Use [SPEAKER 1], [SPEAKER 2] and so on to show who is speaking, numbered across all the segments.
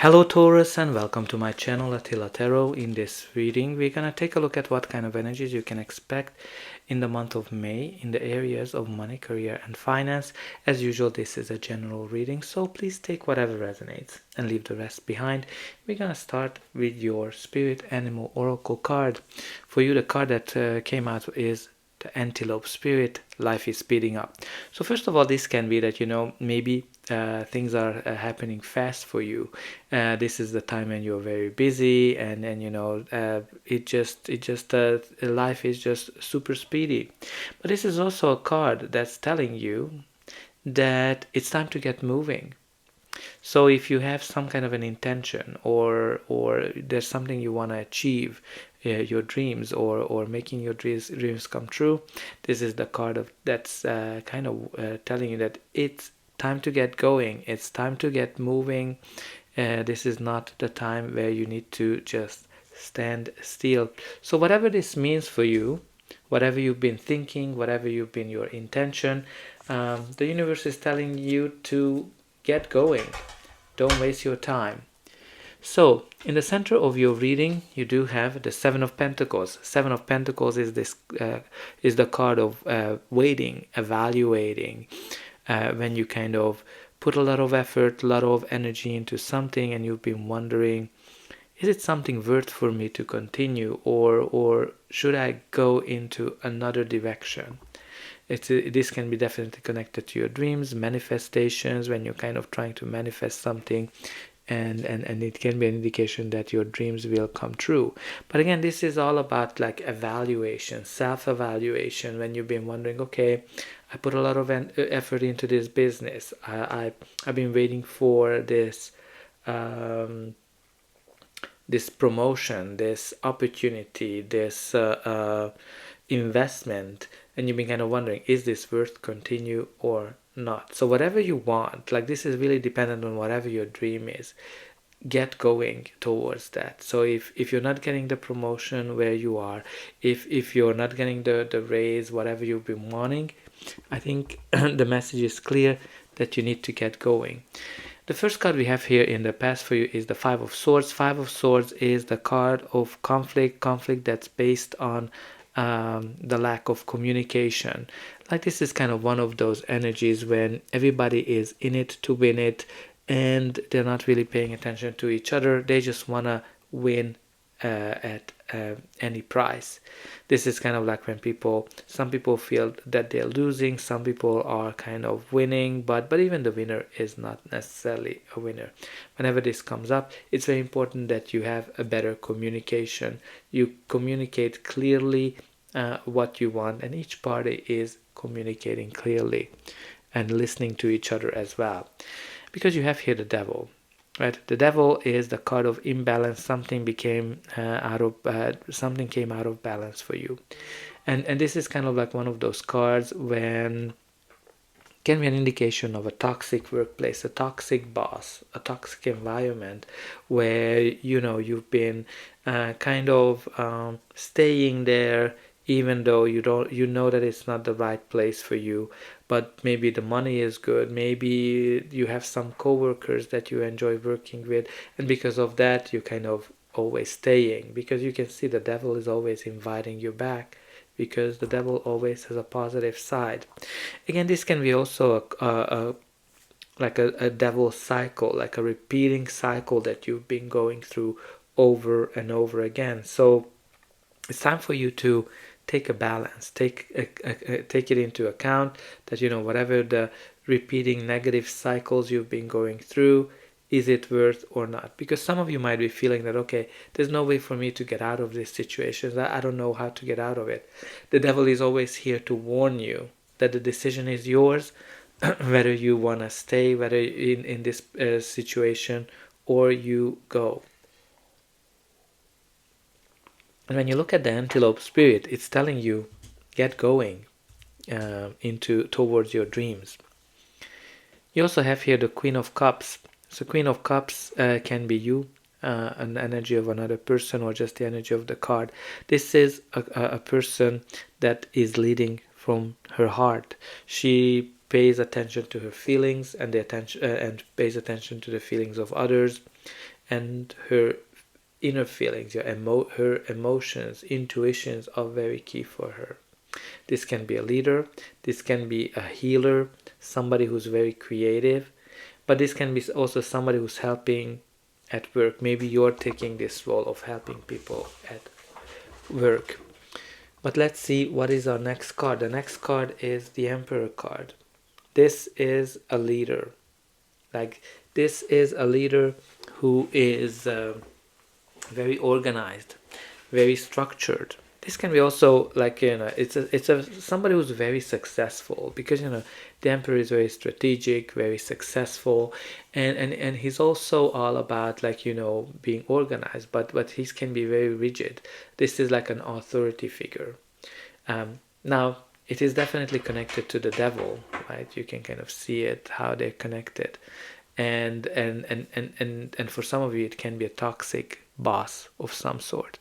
[SPEAKER 1] Hello Taurus, and welcome to my channel Attila Tarot. In this reading we're gonna take a look at what kind of energies you can expect in the month of May in the areas of money, career and finance. As usual, this is a general reading, so please take whatever resonates and leave the rest behind. We're gonna start with your Spirit Animal Oracle card. For you, the card that came out is the Antelope Spirit. Life is speeding up. So first of all, this can be that maybe things are happening fast for you. This is the time when you're very busy, and life is just super speedy. But this is also a card that's telling you that it's time to get moving. So if you have some kind of an intention, or there's something you want to achieve, your dreams, or making your dreams come true, this is the card of that's telling you that it's time to get going. It's time to get moving. This is not the time where you need to just stand still. So whatever this means for you, whatever you've been thinking, whatever you've been your intention, the universe is telling you to get going. Don't waste your time. So, in the center of your reading, you do have the Seven of Pentacles. Seven of Pentacles is the card of waiting, evaluating. When you kind of put a lot of effort, a lot of energy into something, and you've been wondering, is it something worth for me to continue, or should I go into another direction? This can be definitely connected to your dreams, manifestations, when you're kind of trying to manifest something, and it can be an indication that your dreams will come true. But again, this is all about like evaluation, self-evaluation, when you've been wondering, okay, I put a lot of effort into this business. I've been waiting for this this promotion, this opportunity, this investment, and you've been kind of wondering, is this worth continue or not? So whatever you want, like this is really dependent on whatever your dream is, get going towards that. So if you're not getting the promotion where you are, if you're not getting the raise, whatever you've been wanting, I think the message is clear that you need to get going. The first card we have here in the past for you is the Five of Swords. Five of Swords is the card of conflict that's based on the lack of communication. Like this is kind of one of those energies when everybody is in it to win it, and they're not really paying attention to each other. They just want to win at any price. This is kind of like when some people feel that they're losing, some people are kind of winning, but even the winner is not necessarily a winner. Whenever this comes up, it's very important that you have a better communication. You communicate clearly what you want, and each party is communicating clearly and listening to each other as well. Because you have here the Devil. Right, the Devil is the card of imbalance. Something came out of balance for you, and this is kind of like one of those cards when can be an indication of a toxic workplace, a toxic boss, a toxic environment where you've been staying there, even though you know that it's not the right place for you. But maybe the money is good, maybe you have some coworkers that you enjoy working with, and because of that you kind of always staying, because you can see the Devil is always inviting you back, because the Devil always has a positive side. Again, this can be also a devil cycle, like a repeating cycle that you've been going through over and over again. So it's time for you to take a balance, take it into account that whatever the repeating negative cycles you've been going through, is it worth or not? Because some of you might be feeling that, okay, there's no way for me to get out of this situation. I don't know how to get out of it. The Devil is always here to warn you that the decision is yours, whether you want to stay, whether in this situation, or you go. And when you look at the Antelope Spirit, it's telling you, get going towards your dreams. You also have here the Queen of Cups. So Queen of Cups can be you, an energy of another person, or just the energy of the card. This is a person that is leading from her heart. She pays attention to her feelings and pays attention to the feelings of others. and her inner feelings, her emotions, intuitions are very key for her. This can be a leader, this can be a healer, somebody who's very creative, but this can be also somebody who's helping at work. Maybe you're taking this role of helping people at work. But let's see what is our next card. The next card is the Emperor card. This is a leader. Like, this is a leader who is very organized, very structured. This can be also like, it's a somebody who's very successful, because the Emperor is very strategic, very successful, and he's also all about like being organized, but he can be very rigid. This is like an authority figure. Now it is definitely connected to the devil, right? You can kind of see it, how they're connected, and for some of you it can be a toxic boss of some sort.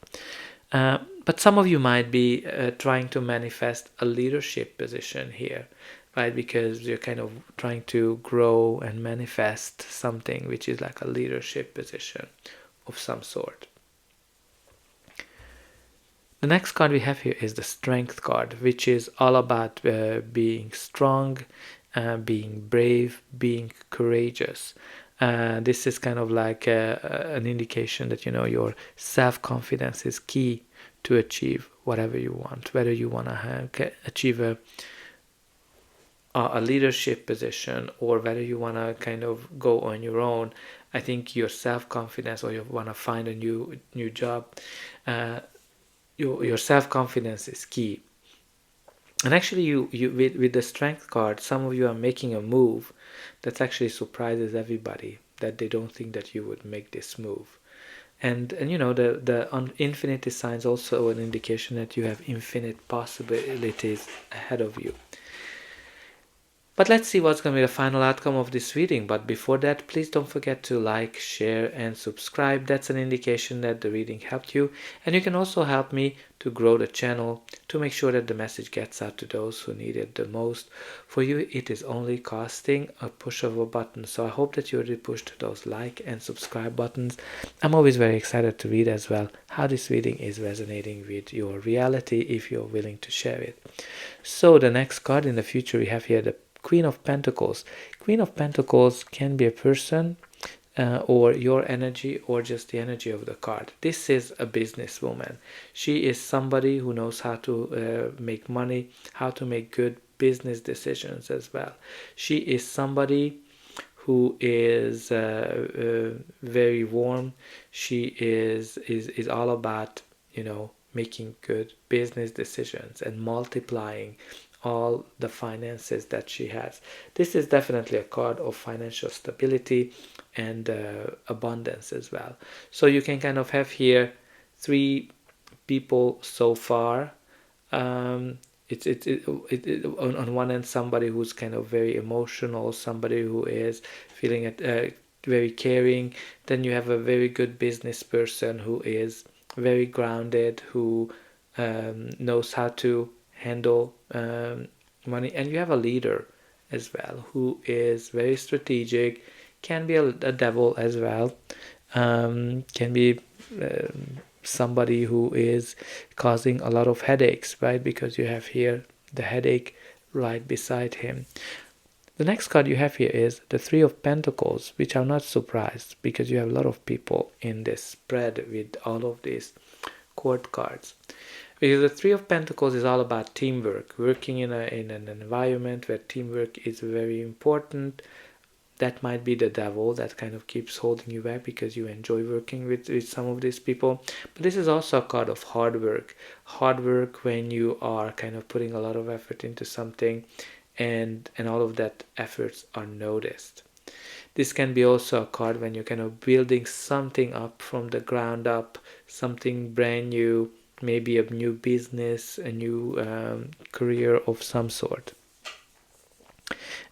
[SPEAKER 1] But some of you might be trying to manifest a leadership position here, right? Because you're kind of trying to grow and manifest something which is like a leadership position of some sort. The next card we have here is the Strength card, which is all about being strong, being brave, being courageous. This is kind of like an indication that your self-confidence is key to achieve whatever you want, whether you want to achieve a leadership position or whether you want to kind of go on your own. I think your self-confidence, or you want to find a new job, your self-confidence is key. And actually you with the Strength card, some of you are making a move that actually surprises everybody, that they don't think that you would make this move. And the infinity sign is also an indication that you have infinite possibilities ahead of you. But let's see what's going to be the final outcome of this reading. But before that, please don't forget to like, share, and subscribe. That's an indication that the reading helped you. And you can also help me to grow the channel, to make sure that the message gets out to those who need it the most. For you, it is only costing a push of a button. So I hope that you already pushed those like and subscribe buttons. I'm always very excited to read as well how this reading is resonating with your reality, if you're willing to share it. So the next card in the future, we have here the Queen of Pentacles. Queen of Pentacles can be a person or your energy, or just the energy of the card. This is a businesswoman. She is somebody who knows how to make money, how to make good business decisions as well. She is somebody who is very warm. She is all about making good business decisions and multiplying all the finances that she has. This is definitely a card of financial stability and abundance as well. So you can kind of have here 3 people so far. It's on one end, somebody who's kind of very emotional, somebody who is feeling very caring. Then you have a very good business person who is very grounded, who knows how to handle money. And you have a leader as well who is very strategic, can be a devil as well, can be somebody who is causing a lot of headaches, right? Because you have here the headache right beside him. The next card you have here is the Three of Pentacles, which I'm not surprised, because you have a lot of people in this spread with all of these court cards. Because the Three of Pentacles is all about teamwork, working in an environment where teamwork is very important. That might be the devil that kind of keeps holding you back, because you enjoy working with some of these people. But this is also a card of hard work. Hard work when you are kind of putting a lot of effort into something, and all of that efforts are noticed. This can be also a card when you're kind of building something up from the ground up, something brand new, maybe a new business, a new career of some sort.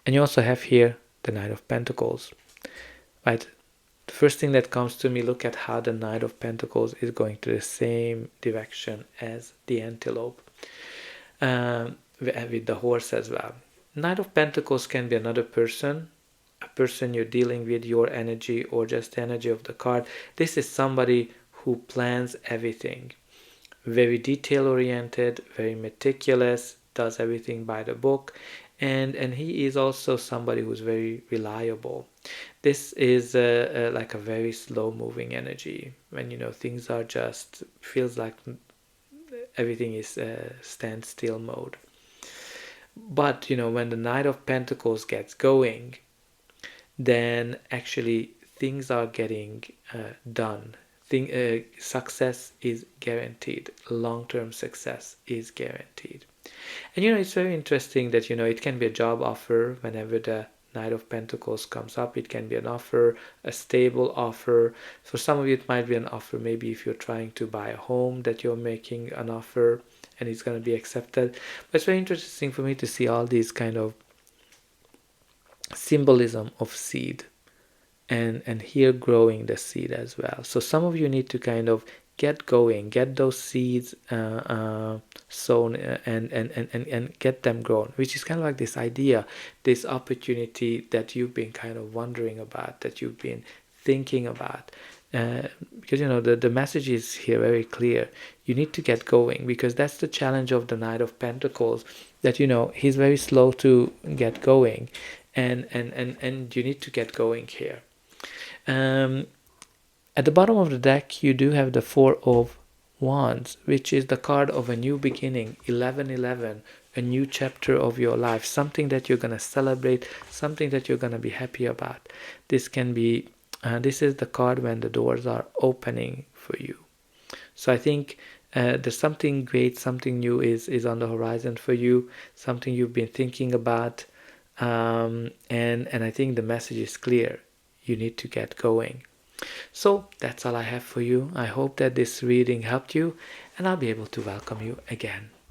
[SPEAKER 1] And you also have here the Knight of Pentacles, right? The first thing that comes to me, look at how the Knight of Pentacles is going to the same direction as the antelope, with the horse as well. Knight of Pentacles can be another person, a person you're dealing with, your energy, or just the energy of the card. This is somebody who plans everything. Very detail oriented, very meticulous, does everything by the book, and he is also somebody who's very reliable. This is like a very slow moving energy, when things are just feels like everything is standstill mode. But when the Knight of Pentacles gets going, then actually things are getting done. Success is guaranteed. Long-term success is guaranteed. And it's very interesting that it can be a job offer whenever the Knight of Pentacles comes up. It can be an offer, a stable offer. For some of you, it might be an offer. Maybe if you're trying to buy a home, that you're making an offer and it's going to be accepted. But it's very interesting for me to see all these kind of symbolism of seed, and here growing the seed as well. So some of you need to kind of get going, get those seeds sown, and get them grown, which is kind of like this idea, this opportunity that you've been kind of wondering about, that you've been thinking about. Because the message is here very clear. You need to get going, because that's the challenge of the Knight of Pentacles, that he's very slow to get going, and you need to get going here. At the bottom of the deck, you do have the Four of Wands, which is the card of a new beginning, 1111, a new chapter of your life, something that you're going to celebrate, something that you're going to be happy about. This can be, this is the card when the doors are opening for you. So I think there's something great, something new is on the horizon for you, something you've been thinking about, and I think the message is clear. You need to get going. So that's all I have for you. I hope that this reading helped you, and I'll be able to welcome you again.